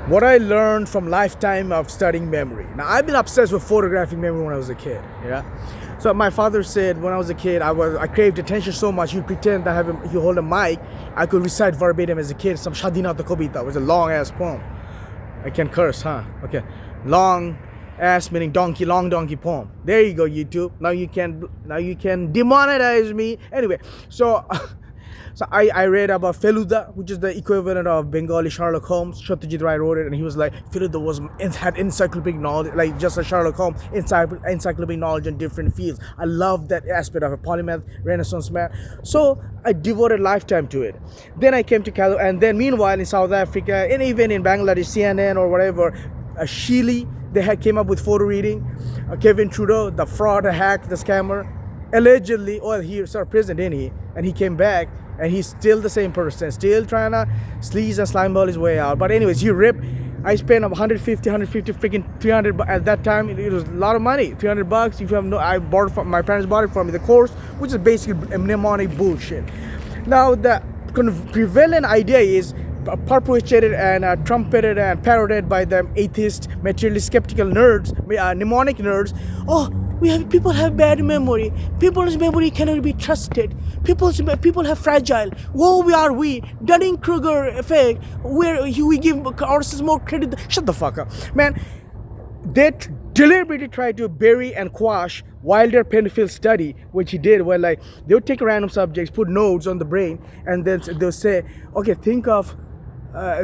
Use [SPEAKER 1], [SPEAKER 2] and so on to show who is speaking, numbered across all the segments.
[SPEAKER 1] what I learned from lifetime of studying memory. Now, I've been obsessed with photographic memory when I was a kid. Yeah. So my father said when I was a kid, I craved attention so much. You'd pretend that you hold a mic. I could recite verbatim as a kid some Shadinata Kobita. It was a long ass poem. I can curse, huh? Okay. Long ass meaning donkey, long donkey poem. There you go, YouTube. Now you can demonetize me. Anyway, so so I read about Feluda, which is the equivalent of Bengali Sherlock Holmes. Satyajit Ray wrote it, and he was like, Feluda had encyclopedic knowledge, like just a Sherlock Holmes, encyclopedic knowledge in different fields. I love that aspect of a polymath, Renaissance man. So I devoted lifetime to it. Then I came to California, and then meanwhile in South Africa, and even in Bangladesh, CNN or whatever, Sheely, they came up with photo reading. Kevin Trudeau, the fraud, the hack, the scammer, allegedly, well, he served prison, didn't he? And he came back, and he's still the same person, still trying to sleaze and slimeball his way out. But anyways, I spent 150, freaking 300 at that time. It was a lot of money, $300. If you have I bought it from my parents, bought it for me, the course, which is basically mnemonic bullshit. Now the prevalent idea is perpetuated and trumpeted and parroted by the atheist, materialist, skeptical nerds, mnemonic nerds. Oh, people have bad memory. People's memory cannot be trusted. People have fragile. Woe are we? Dunning-Kruger effect, where we give ourselves more credit. Shut the fuck up, man. They deliberately try to bury and quash Wilder Penfield study, which he did, where like they would take random subjects, put nodes on the brain, and then they'll say, okay, think of.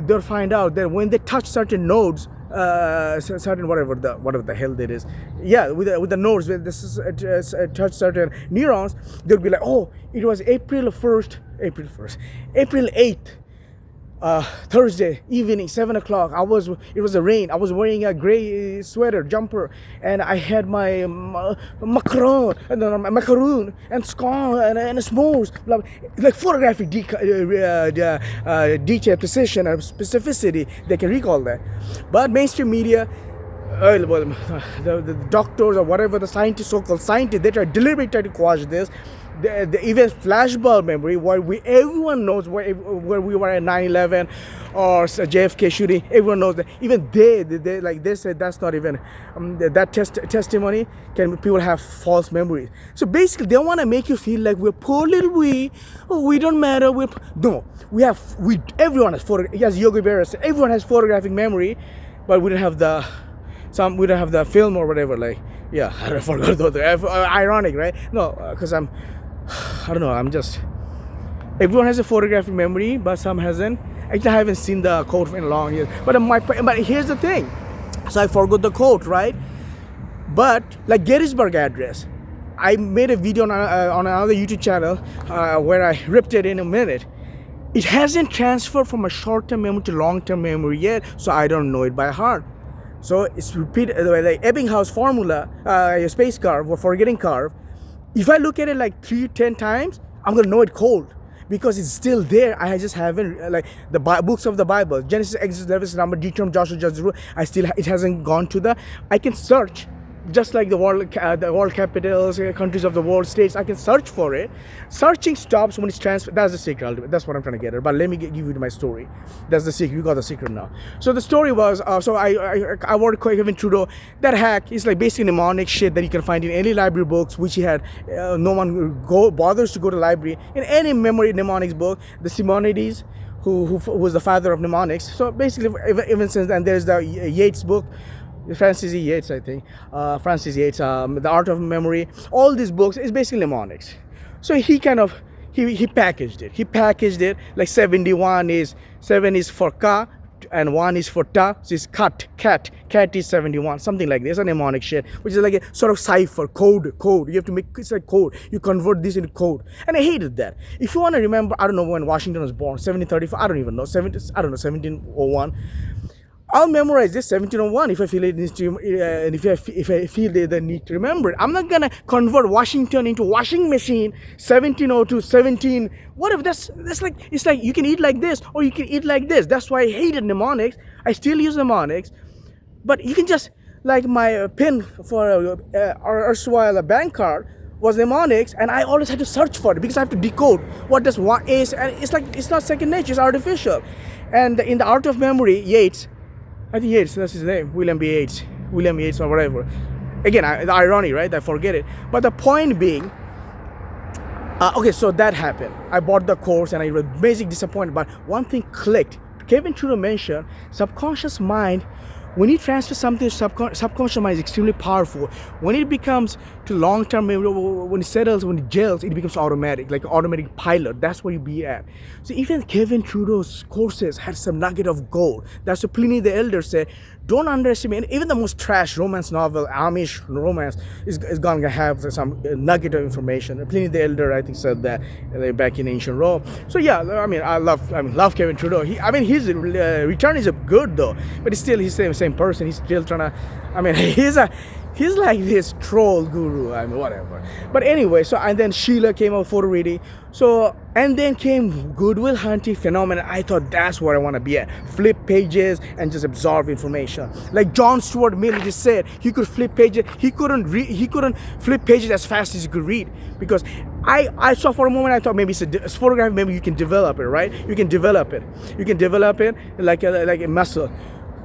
[SPEAKER 1] They'll find out that when they touch certain nodes, certain whatever the hell that is, yeah, with the nodes, when this is touch certain neurons, they'll be like, oh, it was April 8th. Thursday evening, 7 o'clock. It was a rain. I was wearing a gray sweater, jumper, and I had my macaron and scone and s'mores, like photographic detail, precision, and specificity. They can recall that, but mainstream media. The doctors or whatever, the scientists, so-called scientists, they deliberately try to quash this. Even flashbulb memory, where everyone knows where we were at 9/11 or JFK shooting. Everyone knows that. Even they said that's not even that testimony. Can people have false memories? So basically, they want to make you feel like we're poor little we don't matter. Everyone has as Yogi Berra said, everyone has photographic memory, but we don't have the film or whatever. Like, yeah, I forgot the ironic, right? No, because I don't know. Everyone has a photographic memory, but some hasn't. Actually, I haven't seen the quote in long years. But here's the thing. So I forgot the quote, right? But like Gettysburg Address, I made a video on another YouTube channel where I ripped it in a minute. It hasn't transferred from a short-term memory to long-term memory yet, so I don't know it by heart. So it's repeated, like Ebbinghaus formula, a space curve or forgetting curve. If I look at it like 10 times, I'm gonna know it cold because it's still there. I just haven't like the books of the Bible, Genesis, Exodus, Leviticus, Number, Deuteronomy, Joshua, Judges, Rules. It hasn't gone to the. I can search. Just like the world capitals, countries of the world, states, I can search for it. Searching stops when it's transferred. That's the secret. That's what I'm trying to get at. But let me give you my story. That's the secret. You got the secret now. So the story was, I worked with Kevin Trudeau. That hack is like basically mnemonic shit that you can find in any library books, which he had. No one bothers to go to the library. In any memory mnemonics book, the Simonides, who was the father of mnemonics. So basically, even since then, there's the Yeats book. Francis E. Yates, I think. Francis Yates, The Art of Memory. All these books is basically mnemonics. So he packaged it. He packaged it like 7 is for ka and 1 is for ta. So it's cat is 71, something like this. A mnemonic shit, which is like a sort of cipher, code. You have to make it's like code. You convert this into code, and I hated that. If you want to remember, I don't know when Washington was born, 1734. I don't even know. 1701. I'll memorize this 1701 if I feel it needs to, and if I feel the need to remember it. I'm not gonna convert Washington into washing machine 1702 17. What if that's like, it's like you can eat like this or you can eat like this. That's why I hated mnemonics. I still use mnemonics, but you can just like my pin for or erstwhile bank card was mnemonics, and I always had to search for it because I have to decode what does what is, and it's like it's not second nature, it's artificial. And in The Art of Memory, Yeats I think Yates, that's his name, William Yates or whatever. Again, the irony, right? I forget it. But the point being, okay, so that happened. I bought the course and I was basically disappointed. But one thing clicked. Kevin Trudeau mentioned subconscious mind. When you transfer something to subconscious mind is extremely powerful. When it becomes to long-term memory, when it settles, when it gels, it becomes automatic, like automatic pilot. That's where you be at. So even Kevin Trudeau's courses had some nugget of gold. That's what Pliny the Elder said. Don't underestimate, even the most trash romance novel, Amish romance, is going to have some nugget of information. Pliny the Elder, I think, said that back in ancient Rome. So yeah, I mean, I love Kevin Trudeau. His return is good though, but he's still the same person. He's still trying to. I mean, he's like this troll guru. I mean, whatever. But anyway, so and then Sheila came out photo reading. So and then came Goodwill Hunting phenomenon. I thought that's where I want to be at. Flip pages and just absorb information. Like John Stuart Mill just said, he could flip pages. He couldn't flip pages as fast as he could read, because I saw for a moment, I thought maybe it's photography. Maybe you can develop it, right? You can develop it like a muscle.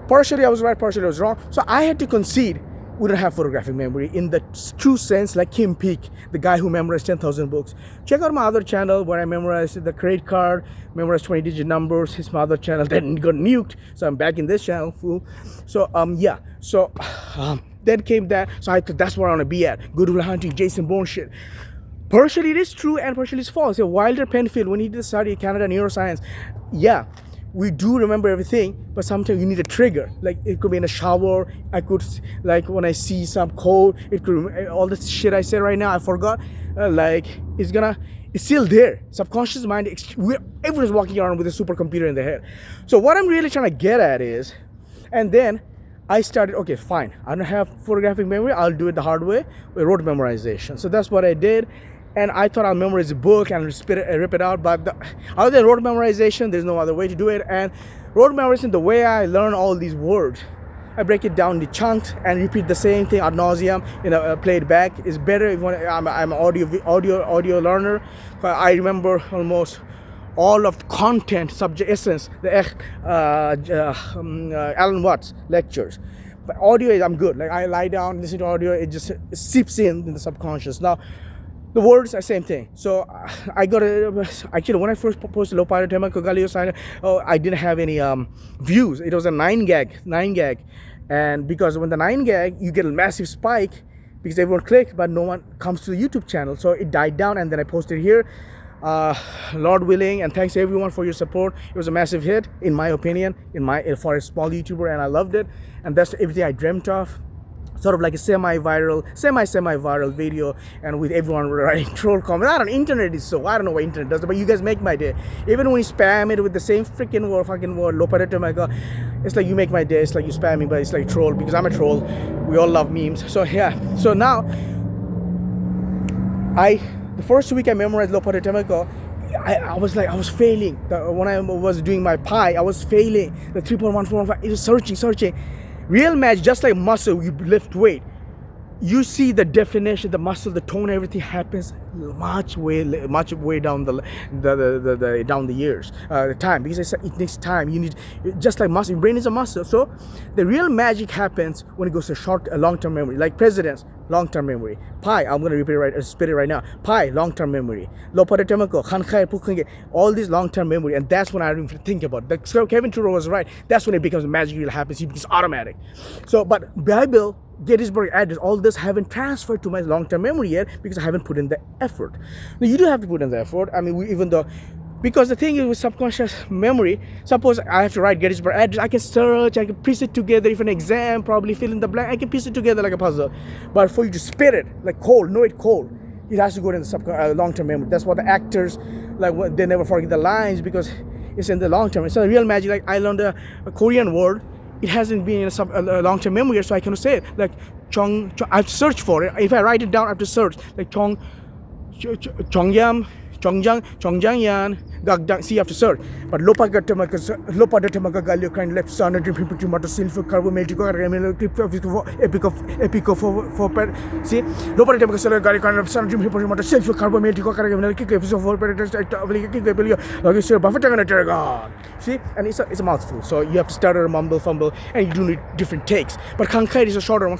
[SPEAKER 1] Partially I was right, partially I was wrong. So I had to concede we don't have photographic memory in the true sense, like Kim Peek, the guy who memorized 10,000 books. Check out my other channel where I memorized the credit card, memorized 20-digit numbers. His my other channel then got nuked, so I'm back in this channel, fool. So yeah, so then came that. So I thought that's where I want to be at. Goodwill Hunting, Jason Bourne shit. Partially it is true and partially it's false. So Wilder Penfield, when he did study Canada neuroscience, yeah, we do remember everything, but sometimes you need a trigger. Like it could be in a shower. I could, like when I see some code, it could, all the shit I said right now, I forgot. Like it's still there. Subconscious mind, everyone's walking around with a supercomputer in their head. So what I'm really trying to get at is, and then I started, okay, fine. I don't have photographic memory. I'll do it the hard way with rote memorization. So that's what I did. And I thought I'll memorize a book and rip it out. But other than rote memorization, there's no other way to do it. And rote memorization, the way I learn all these words, I break it down into chunks and repeat the same thing ad nauseum. Play it back. It's better if I'm an audio learner. I remember almost all of the content, subject essence, the Alan Watts lectures. But audio is I'm good. Like I lie down, listen to audio, it just seeps in the subconscious. Now, the words are same thing. So I got actually when I first posted Lo Padre Tema Kogalio sign, I didn't have any views. It was a 9 gag, and because when the 9 gag, you get a massive spike because everyone clicked, but no one comes to the YouTube channel. So it died down, and then I posted here. Lord willing, and thanks everyone for your support. It was a massive hit, in my opinion, for a small YouTuber, and I loved it. And that's everything I dreamt of. Sort of like a semi-viral video, and with everyone writing troll comments. I don't know, internet is so, I don't know what internet does, but you guys make my day. Even when you spam it with the same freaking word, Lo Padre Tema, it's like you make my day. It's like you spam me, but it's like troll, because I'm a troll. We all love memes. So yeah, so now, the first week I memorized Lo Padre Tema, I was failing. When I was doing my pi, I was failing. The 3.1415, it was searching. Real magic, just like muscle, you lift weight. You see the definition, the muscle, the tone, everything happens much way down the years, the time, because it takes time. You need, just like muscle, your brain is a muscle. So the real magic happens when it goes to long-term memory, like presidents, long-term memory. Pi, I'm gonna spit it right now. Pi, long-term memory. Lo Padre Tema, all these long-term memory, and that's when I didn't think about it. So Kevin Trudeau was right. That's when it becomes magic. Really happens. It becomes automatic. So, but Bible, Gettysburg Address, all this haven't transferred to my long-term memory yet because I haven't put in the effort. Now you do have to put in the effort. I mean, because the thing is with subconscious memory, suppose I have to write Gettysburg Address, I can search, I can piece it together. If an exam, probably fill in the blank, I can piece it together like a puzzle. But for you to spit it, like cold, it has to go in the long-term memory. That's what the actors, like, they never forget the lines because it's in the long-term. It's a real magic. Like I learned a Korean word. It hasn't been in a long-term memory, so I cannot say it. Like Chong, I have to search for it. If I write it down, I have to search. Like Chongjang, Chongjangyan, See, you have to search. But lopa da magagalio kind left son and dream mata silver carbometric epic of see lopa da magagalio kind of son dream mata silver carbometric kick episode for buffet. See, and it's a mouthful, so you have to stutter, mumble, fumble, and you do need different takes. But Kankai is a shorter one.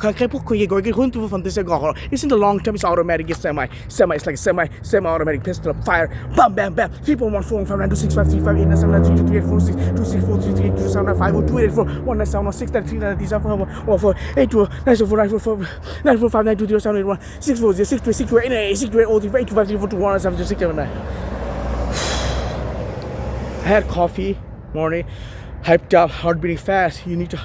[SPEAKER 1] It's in the long term, it's automatic, it's semi, it's like semi-automatic pistol, fire, bam, bam, bam, 3.14, 5, 9, 2, 6, 5, 3, 5, 8, 9, 7, 9, 3, 2, 8, 4, 6, 2, 6, 4, 3, 3, 2, 7, 9, 5, 2, 8, 4, 1, 9, 7, 1, 6, 9, 3, 9, 3, 7, 1, 4, 8, 2, 9, 7, 4, 9, 4, 4, 9, 4, 5, 9, 2, 0, 7, 8, 1, 6, 4, 0, 6, 2, 6, 2, 8, 8, 6, 2, 8, 0, 3, 8, 2, 5, 3, 4, 2, 1, 7, 2, 6, 7, 9. I had coffee, morning, hyped up, heart beating fast. You need to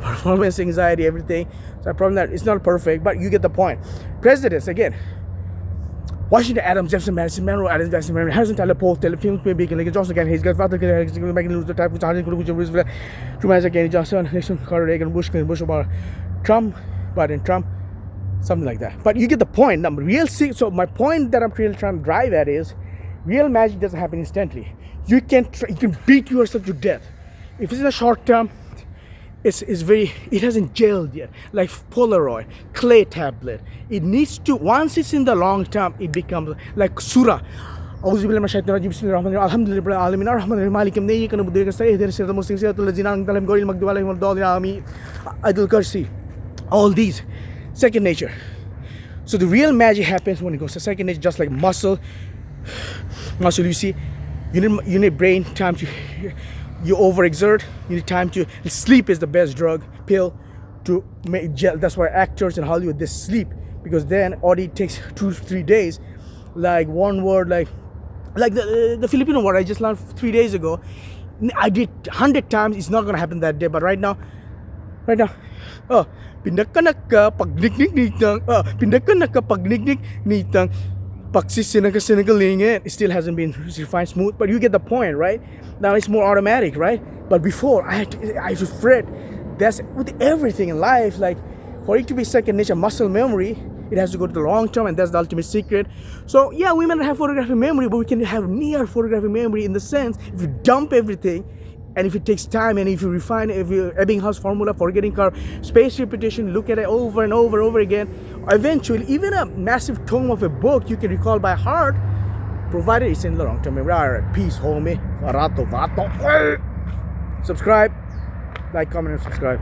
[SPEAKER 1] performance anxiety, everything. So I probably not, it's not perfect, but you get the point. Presidents again. Washington, Adams, Jefferson, Madison, Monroe, Adams, Jackson, Mary, Harrison, Tyler, Polk, Taylor, Films, Bacon, Lincoln, Johnson, again, Hayes, Father, Megan, Luther, Type, Harding, Roosevelt, Truman, again, Johnson, Nixon, Carter, Reagan, Bush, Clinton, Bush, Obama, Trump, Biden, Trump, something like that. But you get the point. Now, so my point that I'm really trying to drive at is, real magic doesn't happen instantly. You can beat yourself to death. If it's in the short term, it hasn't gelled yet. Like Polaroid, clay tablet. It needs to, once it's in the long term, it becomes like surah. All these, second nature. So the real magic happens when it goes to second nature, just like muscle, you see, you need brain time to, you overexert, you need time to, sleep is the best pill to make gel. That's why actors in Hollywood, they sleep, because then already takes 2-3 days, like one word, like the Filipino word I just learned 3 days ago, I did 100 times, it's not going to happen that day, but right now, pindakanaka pagniknik nitang it still hasn't been refined smooth, but you get the point, right? Now it's more automatic, right? But before I was afraid. That's with everything in life, like for it to be second nature, muscle memory, it has to go to the long term, and that's the ultimate secret. So yeah, we might not have photographic memory, but we can have near photographic memory in the sense, if you dump everything, and if it takes time, and if you refine, if you Ebbinghaus formula for getting space repetition, look at it over and over again, eventually, even a massive tome of a book you can recall by heart, provided it's in the long term memory. Alright, peace, homie. Subscribe, like, comment, and subscribe.